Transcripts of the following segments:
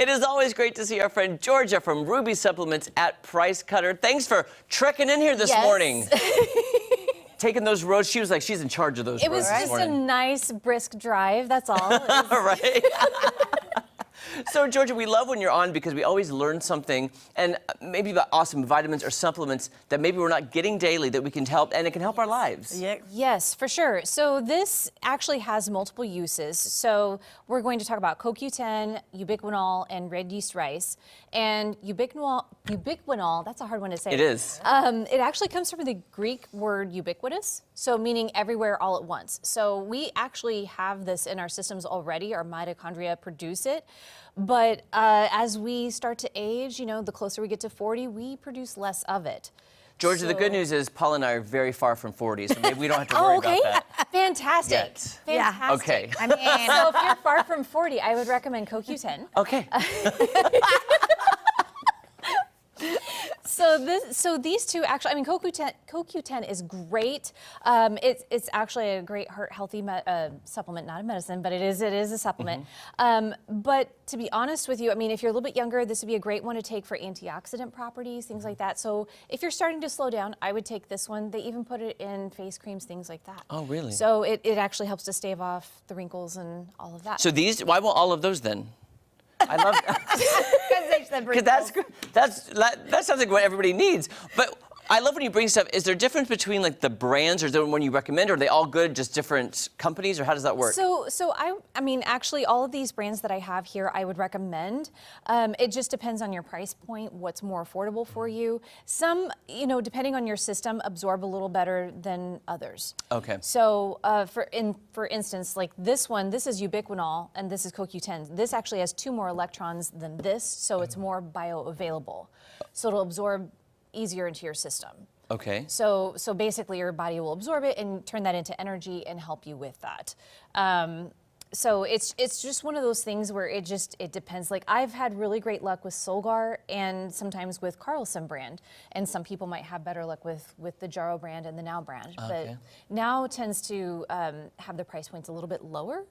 It is always great to see our friend Georgia from Ruby Supplements at Price Cutter. Thanks for trekking in here this morning. Taking those roads. She was like, she's in charge of those roads. It was just a nice, brisk drive, that's all. Right. So, Georgia, we love when you're on because we always learn something, and maybe about awesome vitamins or supplements that maybe we're not getting daily that we can help, and it can help our lives. Yeah. Yes, for sure. So this actually has multiple uses. So we're going to talk about CoQ10, ubiquinol, and red yeast rice. And ubiquinol, that's a hard one to say. It is. It actually comes from the Greek word ubiquitous, so meaning everywhere all at once. So we actually have this in our systems already. Our mitochondria produce it. But as we start to age, you know, the closer we get to 40, we produce less of it. Georgia, the good news is Paul and I are very far from 40, so maybe we don't have to worry about that. Fantastic. Yet. Fantastic. Yeah. Okay. I mean, so if you're far from 40, I would recommend CoQ10. Okay. So these two actually, I mean, CoQ10 is great. It's actually a great heart healthy supplement, not a medicine, but it is a supplement. But to be honest with you, I mean, if you're a little bit younger, this would be a great one to take for antioxidant properties, things like that. So if you're starting to slow down, I would take this one. They even put it in face creams, things like that. Oh, really? So it actually helps to stave off the wrinkles and all of that. So why won't all of those then? I love because that sounds like what everybody needs. But I love when you bring stuff. Is there a difference between like the brands, or is there one you recommend, or are they all good, just different companies, or how does that work? So I mean, actually, all of these brands that I have here, I would recommend. It just depends on your price point, what's more affordable for you. Some, you know, depending on your system, absorb a little better than others. Okay. So for instance, like this one, this is ubiquinol, and this is CoQ10. This actually has 2 more electrons than this, so it's more bioavailable. So it'll absorb easier into your system. Okay. So basically your body will absorb it and turn that into energy and help you with that. So it's just one of those things where it depends. Like I've had really great luck with Solgar and sometimes with Carlson brand, and some people might have better luck with the Jarrow brand and the Now brand. Okay. But Now tends to have the price points a little bit lower.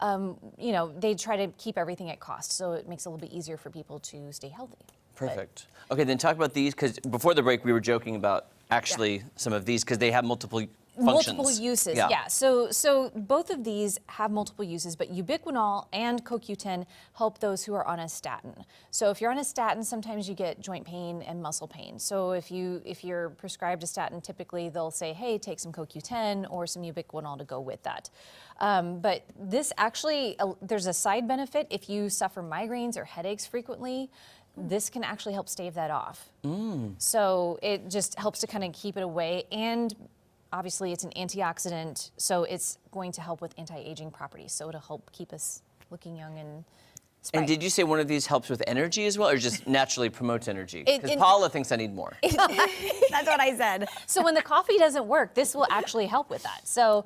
You know, they try to keep everything at cost, so it makes it a little bit easier for people to stay healthy. Perfect. Okay, then talk about these, because before the break we were joking about actually some of these, because they have multiple functions. Multiple uses, yeah. So both of these have multiple uses, but ubiquinol and CoQ10 help those who are on a statin. So if you're on a statin, sometimes you get joint pain and muscle pain. So if you're prescribed a statin, typically they'll say, hey, take some CoQ10 or some ubiquinol to go with that. But this actually, there's a side benefit if you suffer migraines or headaches frequently. This can actually help stave that off. So it just helps to kind of keep it away, and obviously it's an antioxidant, so it's going to help with anti-aging properties. So it'll help keep us looking young and spry. And did you say one of these helps with energy as well, or just naturally promotes energy? Because Paula thinks I need more. That's what I said. So when the coffee doesn't work, this will actually help with that. So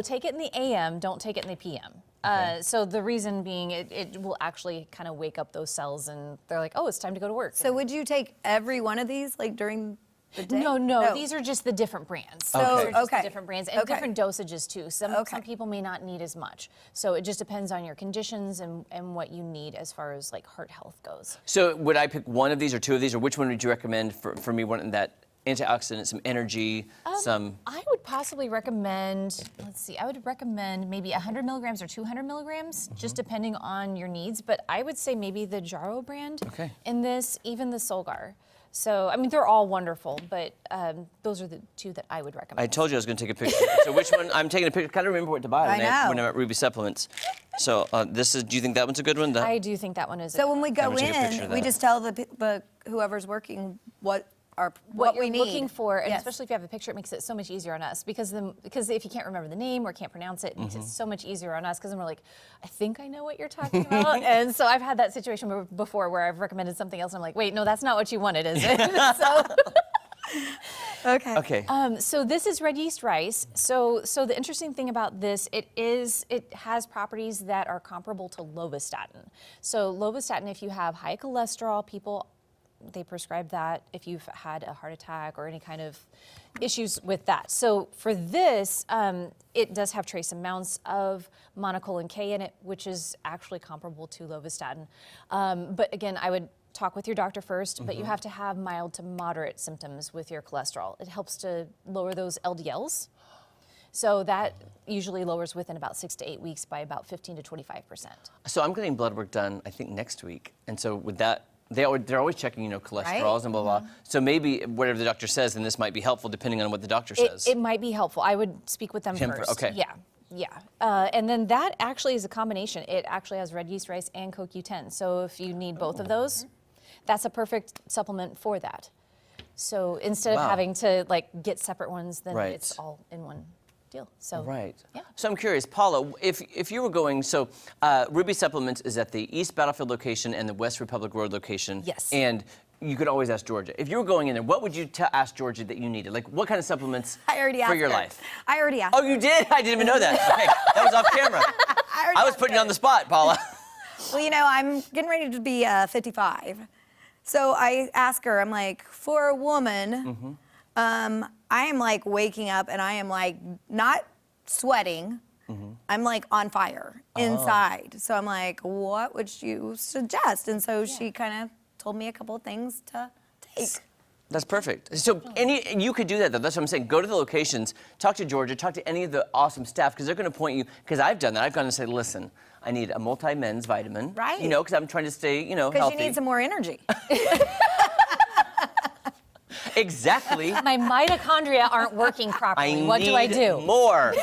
take it in the AM, don't take it in the PM. Okay. So the reason being, it will actually kind of wake up those cells, and they're like, oh, it's time to go to work. So would you take every one of these, like during the day? No, these are just the different brands. So, these are just the different brands, and different dosages too. Some people may not need as much. So it just depends on your conditions and what you need as far as like heart health goes. So would I pick one of these or 2 of these, or which one would you recommend for me, one that antioxidant, some energy, some... I would possibly recommend, let's see, I would recommend maybe 100 milligrams or 200 milligrams, just depending on your needs. But I would say maybe the Jarrow brand in this, even the Solgar. So, I mean, they're all wonderful, but those are the 2 that I would recommend. I told you I was going to take a picture. So which one? I'm taking a picture. Kind of remember what to buy when I'm at Ruby Supplements. So this is. Do you think that one's a good one? I do think that one is. So when we go in, we just tell the whoever's working what we need. You're looking for, and especially if you have a picture, it makes it so much easier on us, because if you can't remember the name or can't pronounce it, it makes it so much eeasier on us, because then we're like, I think I know what you're talking about. And so I've had that situation before where I've recommended something else, and I'm like, wait, no, that's not what you wanted, is it? Okay. So this is red yeast rice. So the interesting thing about this, it has properties that are comparable to lovastatin. So lovastatin, if you have high cholesterol, people they prescribe that if you've had a heart attack or any kind of issues with that. So for this, it does have trace amounts of monocolin K in it, which is actually comparable to lovastatin. But again, I would talk with your doctor first, but you have to have mild to moderate symptoms with your cholesterol. It helps to lower those LDLs. So that usually lowers within about 6 to 8 weeks by about 15 to 25%. So I'm getting blood work done, I think, next week. And so with that, they're always checking, cholesterols and blah, blah. So maybe whatever the doctor says, then this might be helpful depending on what the doctor says. It might be helpful. I would speak with them first. Okay. Yeah. And then that actually is a combination. It actually has red yeast rice and CoQ10. So if you need both of those, that's a perfect supplement for that. So instead of having to get separate ones, then it's all in one deal. So yeah. So I'm curious, Paula, if you were going, so Ruby Supplements is at the East Battlefield location and the West Republic Road location. Yes. And you could always ask Georgia. If you were going in there, what would you ask Georgia that you needed? Like, what kind of supplements for your life? I already asked Oh, you did? I didn't even know that. Okay, that was off camera. I was putting you on the spot, Paula. Well, I'm getting ready to be 55. So I ask her, I'm like, for a woman, I am waking up and I am not sweating. I'm on fire inside. So I'm like, what would you suggest? And so she kind of told me a couple of things to take. That's perfect. So you could do that, though. That's what I'm saying. Go to the locations, talk to Georgia, talk to any of the awesome staff, because they're going to point you, because I've done that. I've gone and said, listen, I need a multi-men's vitamin. Right. Because I'm trying to stay, healthy. Because you need some more energy. Exactly. My mitochondria aren't working properly. What do I do? More.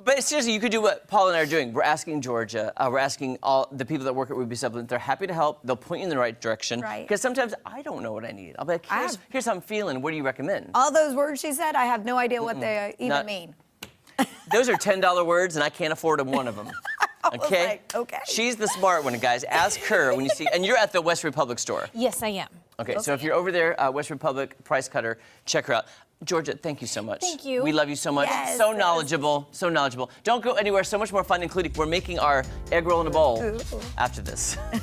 But seriously, you could do what Paul and I are doing. We're asking Georgia. We're asking all the people that work at Ruby Supplement. They're happy to help. They'll point you in the right direction. Right. Because sometimes I don't know what I need. I'll be like, here's how I'm feeling. What do you recommend? All those words she said, I have no idea what they even mean. Those are $10 words, and I can't afford one of them. Okay? Okay. She's the smart one, guys. Ask her when you see. And you're at the West Republic store. Yes, I am. Okay, so if you're over there, West Republic, Price Cutter, check her out. Georgia, thank you so much. Thank you. We love you so much. Yes. So knowledgeable, so knowledgeable. Don't go anywhere. So much more fun, including we're making our egg roll in a bowl after this. I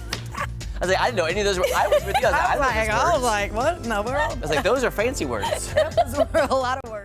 was like, I didn't know any of those were. I was with you. I was like, what in the world? I was like, those are fancy words. Those were a lot of words.